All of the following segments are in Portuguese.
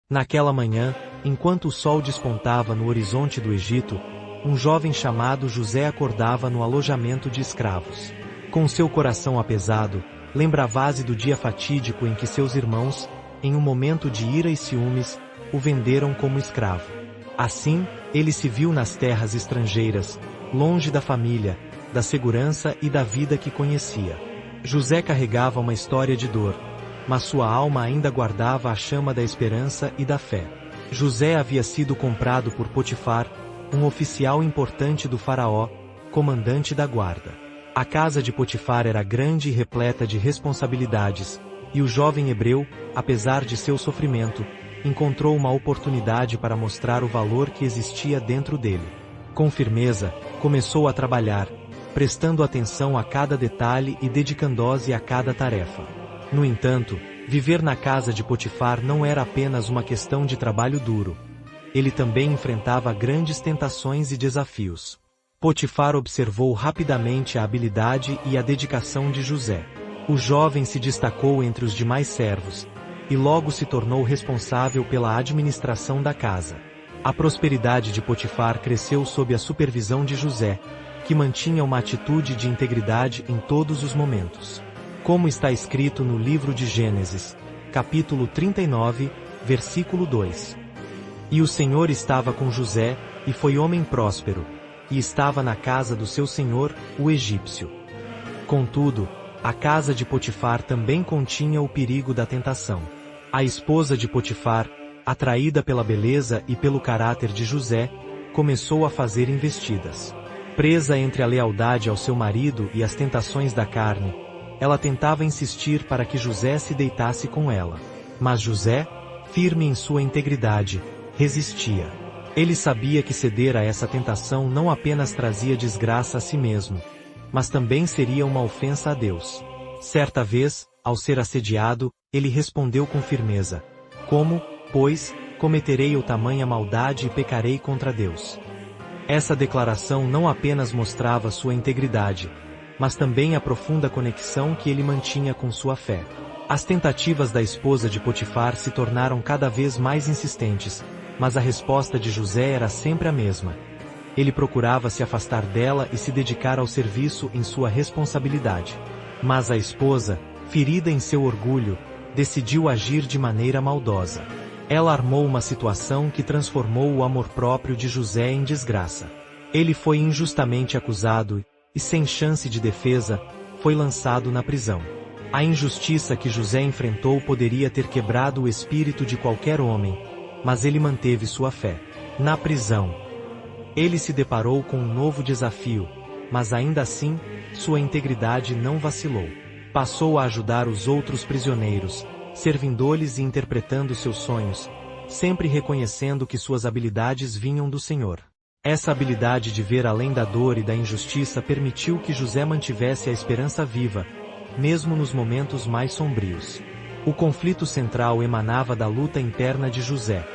Naquela manhã, enquanto o sol despontava no horizonte do Egito, um jovem chamado José acordava no alojamento de escravos. Com seu coração apesado, lembrava-se do dia fatídico em que seus irmãos, em um momento de ira e ciúmes, o venderam como escravo. Assim, ele se viu nas terras estrangeiras, longe da família, da segurança e da vida que conhecia. José carregava uma história de dor, mas sua alma ainda guardava a chama da esperança e da fé. José havia sido comprado por Potifar, um oficial importante do faraó, comandante da guarda. A casa de Potifar era grande e repleta de responsabilidades, e o jovem hebreu, apesar de seu sofrimento, encontrou uma oportunidade para mostrar o valor que existia dentro dele. Com firmeza, começou a trabalhar, prestando atenção a cada detalhe e dedicando-se a cada tarefa. No entanto, viver na casa de Potifar não era apenas uma questão de trabalho duro. Ele também enfrentava grandes tentações e desafios. Potifar observou rapidamente a habilidade e a dedicação de José. O jovem se destacou entre os demais servos, e logo se tornou responsável pela administração da casa. A prosperidade de Potifar cresceu sob a supervisão de José, que mantinha uma atitude de integridade em todos os momentos. Como está escrito no livro de Gênesis, capítulo 39, versículo 2. E o Senhor estava com José, e foi homem próspero, e estava na casa do seu senhor, o egípcio. Contudo, a casa de Potifar também continha o perigo da tentação. A esposa de Potifar, atraída pela beleza e pelo caráter de José, começou a fazer investidas. Presa entre a lealdade ao seu marido e as tentações da carne, ela tentava insistir para que José se deitasse com ela. Mas José, firme em sua integridade, resistia. Ele sabia que ceder a essa tentação não apenas trazia desgraça a si mesmo, mas também seria uma ofensa a Deus. Certa vez, ao ser assediado, ele respondeu com firmeza: "Como, pois, cometerei tamanha maldade e pecarei contra Deus?" Essa declaração não apenas mostrava sua integridade, mas também a profunda conexão que ele mantinha com sua fé. As tentativas da esposa de Potifar se tornaram cada vez mais insistentes, mas a resposta de José era sempre a mesma. Ele procurava se afastar dela e se dedicar ao serviço em sua responsabilidade. Mas a esposa, ferida em seu orgulho, decidiu agir de maneira maldosa. Ela armou uma situação que transformou o amor próprio de José em desgraça. Ele foi injustamente acusado e, sem chance de defesa, foi lançado na prisão. A injustiça que José enfrentou poderia ter quebrado o espírito de qualquer homem, mas ele manteve sua fé. Na prisão, ele se deparou com um novo desafio, mas ainda assim, sua integridade não vacilou. Passou a ajudar os outros prisioneiros, servindo-lhes e interpretando seus sonhos, sempre reconhecendo que suas habilidades vinham do Senhor. Essa habilidade de ver além da dor e da injustiça permitiu que José mantivesse a esperança viva, mesmo nos momentos mais sombrios. O conflito central emanava da luta interna de José: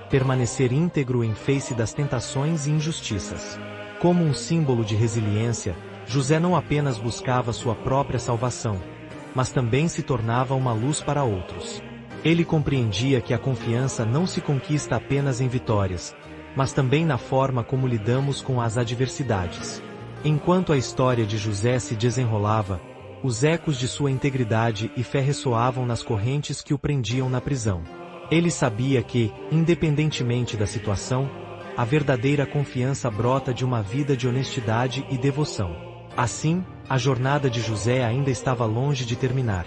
permanecer íntegro em face das tentações e injustiças. Como um símbolo de resiliência, José não apenas buscava sua própria salvação, mas também se tornava uma luz para outros. Ele compreendia que a confiança não se conquista apenas em vitórias, mas também na forma como lidamos com as adversidades. Enquanto a história de José se desenrolava, os ecos de sua integridade e fé ressoavam nas correntes que o prendiam na prisão. Ele sabia que, independentemente da situação, a verdadeira confiança brota de uma vida de honestidade e devoção. Assim, a jornada de José ainda estava longe de terminar.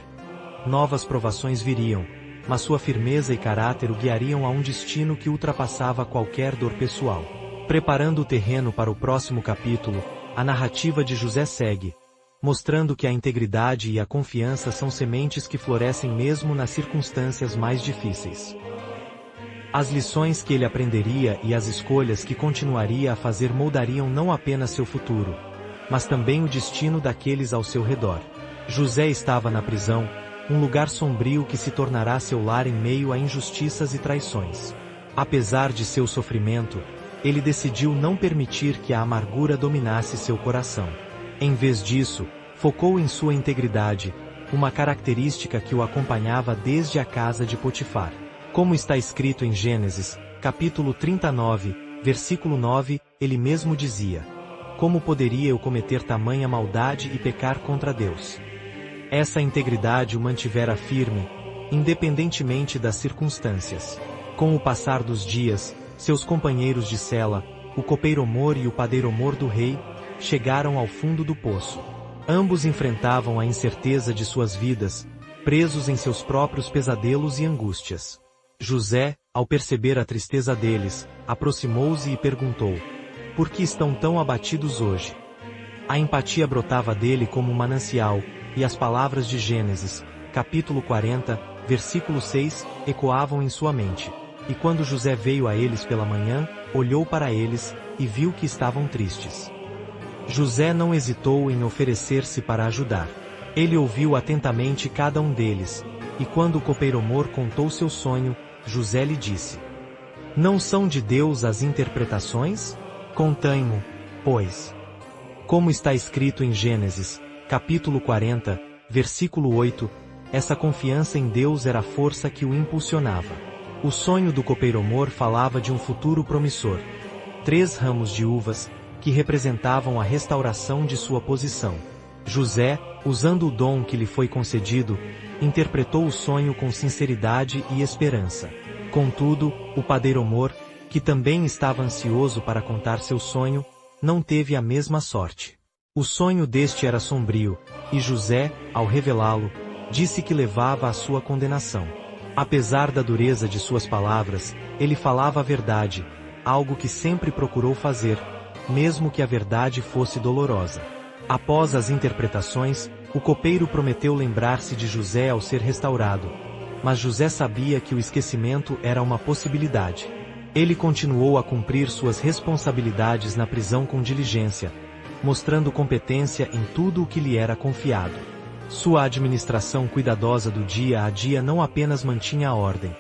Novas provações viriam, mas sua firmeza e caráter o guiariam a um destino que ultrapassava qualquer dor pessoal. Preparando o terreno para o próximo capítulo, a narrativa de José segue, mostrando que a integridade e a confiança são sementes que florescem mesmo nas circunstâncias mais difíceis. As lições que ele aprenderia e as escolhas que continuaria a fazer moldariam não apenas seu futuro, mas também o destino daqueles ao seu redor. José estava na prisão, um lugar sombrio que se tornará seu lar em meio a injustiças e traições. Apesar de seu sofrimento, ele decidiu não permitir que a amargura dominasse seu coração. Em vez disso, focou em sua integridade, uma característica que o acompanhava desde a casa de Potifar. Como está escrito em Gênesis, capítulo 39, versículo 9, ele mesmo dizia: como poderia eu cometer tamanha maldade e pecar contra Deus? Essa integridade o mantivera firme, independentemente das circunstâncias. Com o passar dos dias, seus companheiros de cela, o copeiro-mor e o padeiro-mor do rei, chegaram ao fundo do poço. Ambos enfrentavam a incerteza de suas vidas, presos em seus próprios pesadelos e angústias. José, ao perceber a tristeza deles, aproximou-se e perguntou: por que estão tão abatidos hoje? A empatia brotava dele como um manancial, e as palavras de Gênesis, capítulo 40, versículo 6, ecoavam em sua mente. E quando José veio a eles pela manhã, olhou para eles, e viu que estavam tristes. José não hesitou em oferecer-se para ajudar. Ele ouviu atentamente cada um deles, e quando o copeiro-mor contou seu sonho, José lhe disse: não são de Deus as interpretações? Contai-mo, pois. Como está escrito em Gênesis, capítulo 40, versículo 8, essa confiança em Deus era a força que o impulsionava. O sonho do copeiro-mor falava de um futuro promissor. 3 ramos de uvas, que representavam a restauração de sua posição. José, usando o dom que lhe foi concedido, interpretou o sonho com sinceridade e esperança. Contudo, o padeiro-mor, que também estava ansioso para contar seu sonho, não teve a mesma sorte. O sonho deste era sombrio, e José, ao revelá-lo, disse que levava à sua condenação. Apesar da dureza de suas palavras, ele falava a verdade, algo que sempre procurou fazer, mesmo que a verdade fosse dolorosa. Após as interpretações, o copeiro prometeu lembrar-se de José ao ser restaurado, mas José sabia que o esquecimento era uma possibilidade. Ele continuou a cumprir suas responsabilidades na prisão com diligência, mostrando competência em tudo o que lhe era confiado. Sua administração cuidadosa do dia a dia não apenas mantinha a ordem,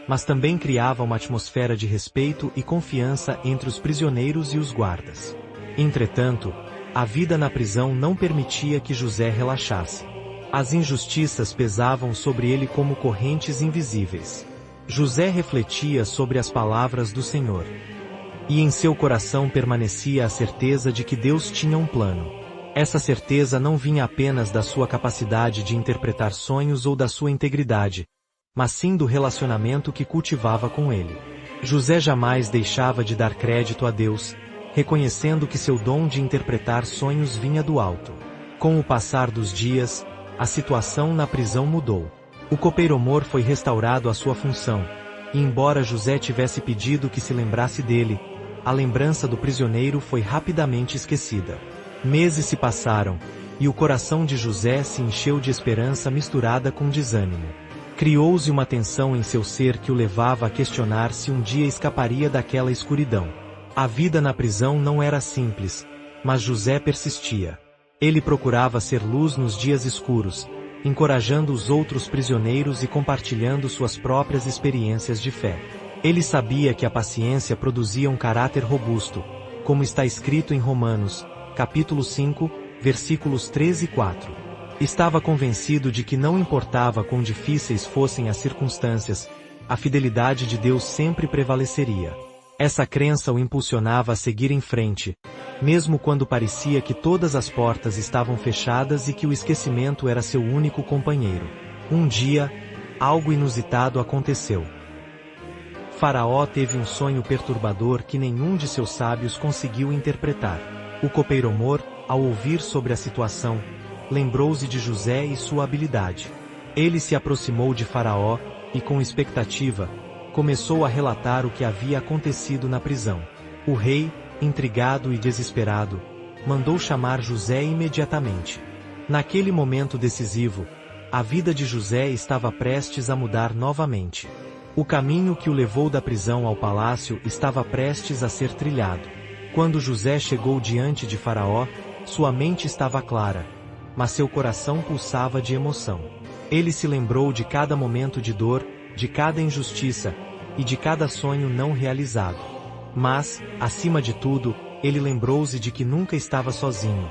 mas também criava uma atmosfera de respeito e confiança entre os prisioneiros e os guardas. Entretanto, a vida na prisão não permitia que José relaxasse. As injustiças pesavam sobre ele como correntes invisíveis. José refletia sobre as palavras do Senhor. E em seu coração permanecia a certeza de que Deus tinha um plano. Essa certeza não vinha apenas da sua capacidade de interpretar sonhos ou da sua integridade, mas sim do relacionamento que cultivava com ele. José jamais deixava de dar crédito a Deus, reconhecendo que seu dom de interpretar sonhos vinha do alto. Com o passar dos dias, a situação na prisão mudou. O copeiro-mor foi restaurado à sua função, e embora José tivesse pedido que se lembrasse dele, a lembrança do prisioneiro foi rapidamente esquecida. Meses se passaram, e o coração de José se encheu de esperança misturada com desânimo. Criou-se uma tensão em seu ser que o levava a questionar se um dia escaparia daquela escuridão. A vida na prisão não era simples, mas José persistia. Ele procurava ser luz nos dias escuros, encorajando os outros prisioneiros e compartilhando suas próprias experiências de fé. Ele sabia que a paciência produzia um caráter robusto, como está escrito em Romanos, capítulo 5, versículos 3 e 4. Estava convencido de que não importava quão difíceis fossem as circunstâncias, a fidelidade de Deus sempre prevaleceria. Essa crença o impulsionava a seguir em frente, mesmo quando parecia que todas as portas estavam fechadas e que o esquecimento era seu único companheiro. Um dia, algo inusitado aconteceu. Faraó teve um sonho perturbador que nenhum de seus sábios conseguiu interpretar. O copeiro-mor, ao ouvir sobre a situação, lembrou-se de José e sua habilidade. Ele se aproximou de Faraó, e com expectativa, começou a relatar o que havia acontecido na prisão. O rei, intrigado e desesperado, mandou chamar José imediatamente. Naquele momento decisivo, a vida de José estava prestes a mudar novamente. O caminho que o levou da prisão ao palácio estava prestes a ser trilhado. Quando José chegou diante de Faraó, sua mente estava clara, mas seu coração pulsava de emoção. Ele se lembrou de cada momento de dor, de cada injustiça, e de cada sonho não realizado. Mas, acima de tudo, ele lembrou-se de que nunca estava sozinho.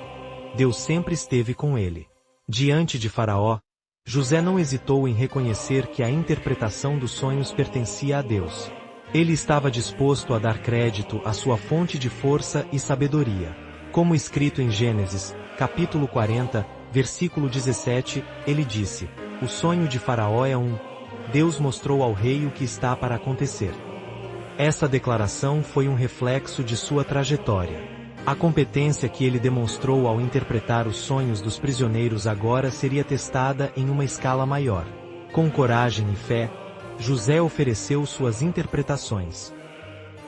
Deus sempre esteve com ele. Diante de Faraó, José não hesitou em reconhecer que a interpretação dos sonhos pertencia a Deus. Ele estava disposto a dar crédito à sua fonte de força e sabedoria. Como escrito em Gênesis, capítulo 40, versículo 17, ele disse: "O sonho de Faraó é um. Deus mostrou ao rei o que está para acontecer." Essa declaração foi um reflexo de sua trajetória. A competência que ele demonstrou ao interpretar os sonhos dos prisioneiros agora seria testada em uma escala maior. Com coragem e fé, José ofereceu suas interpretações,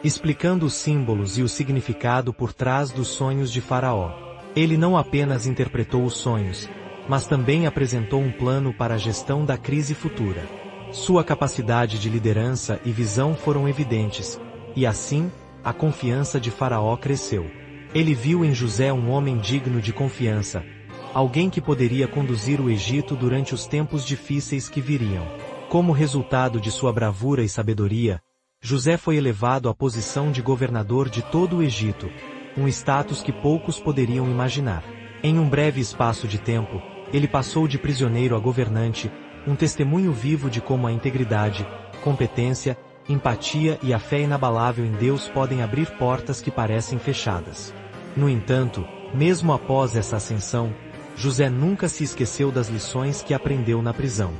explicando os símbolos e o significado por trás dos sonhos de Faraó. Ele não apenas interpretou os sonhos, mas também apresentou um plano para a gestão da crise futura. Sua capacidade de liderança e visão foram evidentes, e assim, a confiança de Faraó cresceu. Ele viu em José um homem digno de confiança, alguém que poderia conduzir o Egito durante os tempos difíceis que viriam. Como resultado de sua bravura e sabedoria, José foi elevado à posição de governador de todo o Egito, um status que poucos poderiam imaginar. Em um breve espaço de tempo, ele passou de prisioneiro a governante, um testemunho vivo de como a integridade, competência, empatia e a fé inabalável em Deus podem abrir portas que parecem fechadas. No entanto, mesmo após essa ascensão, José nunca se esqueceu das lições que aprendeu na prisão.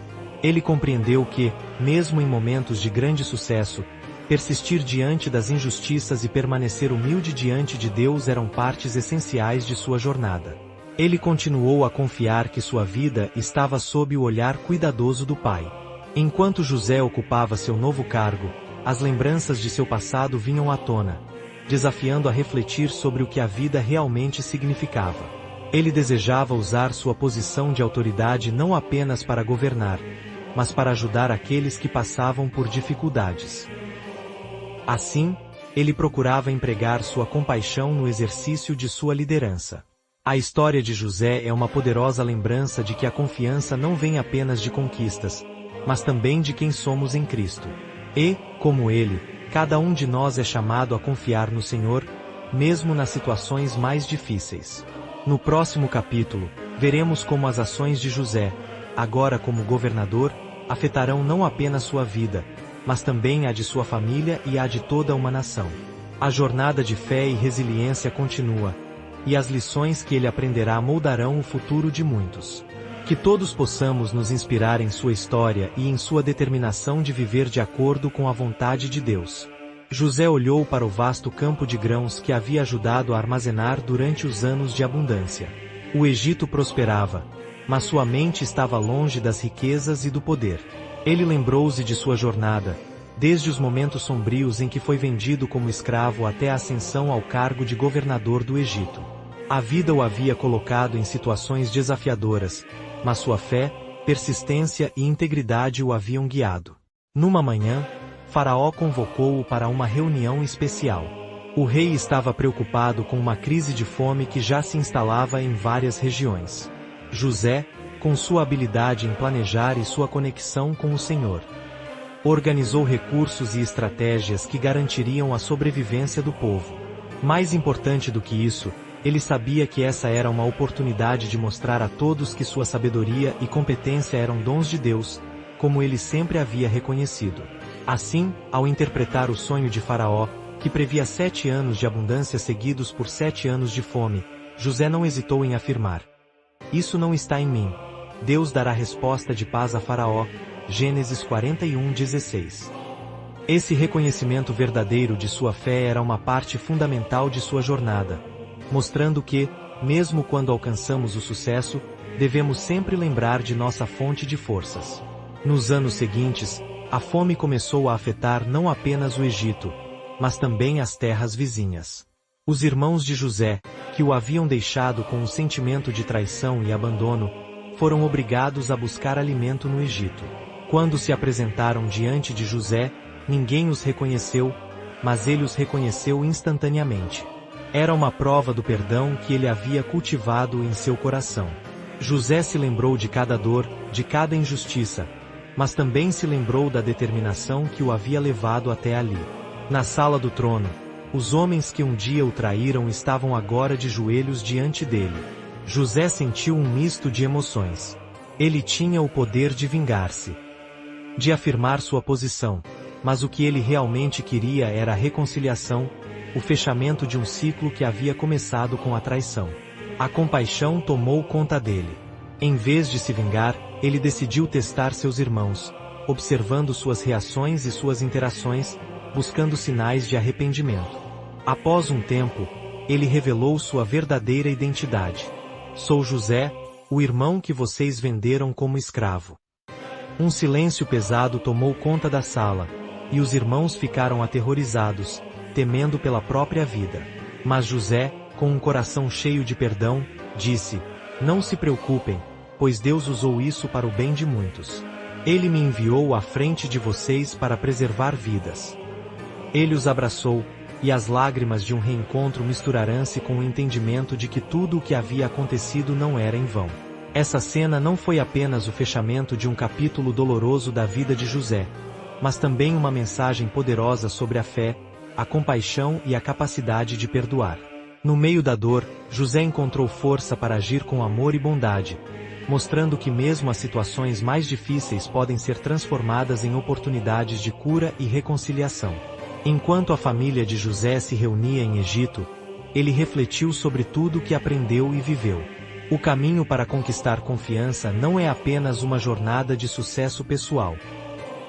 Ele compreendeu que, mesmo em momentos de grande sucesso, persistir diante das injustiças e permanecer humilde diante de Deus eram partes essenciais de sua jornada. Ele continuou a confiar que sua vida estava sob o olhar cuidadoso do Pai. Enquanto José ocupava seu novo cargo, as lembranças de seu passado vinham à tona, desafiando a refletir sobre o que a vida realmente significava. Ele desejava usar sua posição de autoridade não apenas para governar, mas para ajudar aqueles que passavam por dificuldades. Assim, ele procurava empregar sua compaixão no exercício de sua liderança. A história de José é uma poderosa lembrança de que a confiança não vem apenas de conquistas, mas também de quem somos em Cristo. E, como ele, cada um de nós é chamado a confiar no Senhor, mesmo nas situações mais difíceis. No próximo capítulo, veremos como as ações de José, agora como governador, afetarão não apenas sua vida, mas também a de sua família e a de toda uma nação. A jornada de fé e resiliência continua, e as lições que ele aprenderá moldarão o futuro de muitos. Que todos possamos nos inspirar em sua história e em sua determinação de viver de acordo com a vontade de Deus. José olhou para o vasto campo de grãos que havia ajudado a armazenar durante os anos de abundância. O Egito prosperava, mas sua mente estava longe das riquezas e do poder. Ele lembrou-se de sua jornada, desde os momentos sombrios em que foi vendido como escravo até a ascensão ao cargo de governador do Egito. A vida o havia colocado em situações desafiadoras, mas sua fé, persistência e integridade o haviam guiado. Numa manhã, Faraó convocou-o para uma reunião especial. O rei estava preocupado com uma crise de fome que já se instalava em várias regiões. José, com sua habilidade em planejar e sua conexão com o Senhor, organizou recursos e estratégias que garantiriam a sobrevivência do povo. Mais importante do que isso, ele sabia que essa era uma oportunidade de mostrar a todos que sua sabedoria e competência eram dons de Deus, como ele sempre havia reconhecido. Assim, ao interpretar o sonho de Faraó, que previa 7 anos de abundância seguidos por 7 anos de fome, José não hesitou em afirmar: "Isso não está em mim. Deus dará resposta de paz a Faraó." Gênesis 41:16. Esse reconhecimento verdadeiro de sua fé era uma parte fundamental de sua jornada, mostrando que, mesmo quando alcançamos o sucesso, devemos sempre lembrar de nossa fonte de forças. Nos anos seguintes, a fome começou a afetar não apenas o Egito, mas também as terras vizinhas. Os irmãos de José, que o haviam deixado com um sentimento de traição e abandono, foram obrigados a buscar alimento no Egito. Quando se apresentaram diante de José, ninguém os reconheceu, mas ele os reconheceu instantaneamente. Era uma prova do perdão que ele havia cultivado em seu coração. José se lembrou de cada dor, de cada injustiça, mas também se lembrou da determinação que o havia levado até ali. Na sala do trono, os homens que um dia o traíram estavam agora de joelhos diante dele. José sentiu um misto de emoções. Ele tinha o poder de vingar-se, de afirmar sua posição, mas o que ele realmente queria era a reconciliação, o fechamento de um ciclo que havia começado com a traição. A compaixão tomou conta dele. Em vez de se vingar, ele decidiu testar seus irmãos, observando suas reações e suas interações, buscando sinais de arrependimento. Após um tempo, ele revelou sua verdadeira identidade. Sou José, o irmão que vocês venderam como escravo. Um silêncio pesado tomou conta da sala, e os irmãos ficaram aterrorizados, temendo pela própria vida. Mas José, com um coração cheio de perdão, disse: Não se preocupem, pois Deus usou isso para o bem de muitos. Ele me enviou à frente de vocês para preservar vidas. Ele os abraçou, e as lágrimas de um reencontro misturaram-se com o entendimento de que tudo o que havia acontecido não era em vão. Essa cena não foi apenas o fechamento de um capítulo doloroso da vida de José, mas também uma mensagem poderosa sobre a fé, a compaixão e a capacidade de perdoar. No meio da dor, José encontrou força para agir com amor e bondade, mostrando que mesmo as situações mais difíceis podem ser transformadas em oportunidades de cura e reconciliação. Enquanto a família de José se reunia em Egito, ele refletiu sobre tudo o que aprendeu e viveu. O caminho para conquistar confiança não é apenas uma jornada de sucesso pessoal,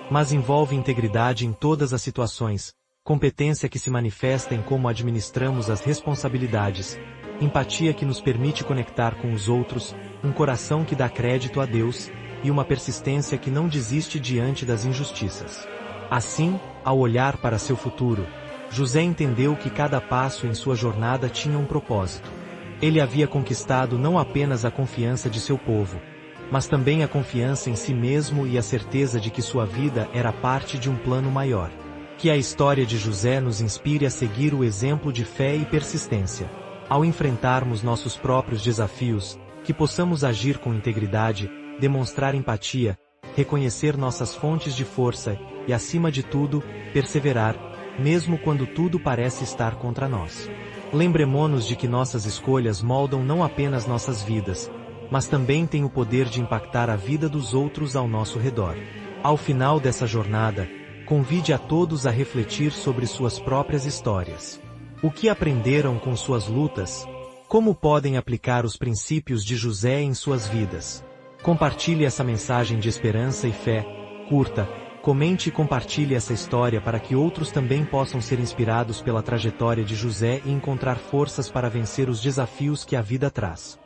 mas envolve integridade em todas as situações, competência que se manifesta em como administramos as responsabilidades, empatia que nos permite conectar com os outros, um coração que dá crédito a Deus, e uma persistência que não desiste diante das injustiças. Assim, ao olhar para seu futuro, José entendeu que cada passo em sua jornada tinha um propósito. Ele havia conquistado não apenas a confiança de seu povo, mas também a confiança em si mesmo e a certeza de que sua vida era parte de um plano maior. Que a história de José nos inspire a seguir o exemplo de fé e persistência. Ao enfrentarmos nossos próprios desafios, que possamos agir com integridade, demonstrar empatia, reconhecer nossas fontes de força e, acima de tudo, perseverar, mesmo quando tudo parece estar contra nós. Lembremo-nos de que nossas escolhas moldam não apenas nossas vidas, mas também têm o poder de impactar a vida dos outros ao nosso redor. Ao final dessa jornada, convide a todos a refletir sobre suas próprias histórias. O que aprenderam com suas lutas? Como podem aplicar os princípios de José em suas vidas? Compartilhe essa mensagem de esperança e fé, curta, comente e compartilhe essa história para que outros também possam ser inspirados pela trajetória de José e encontrar forças para vencer os desafios que a vida traz.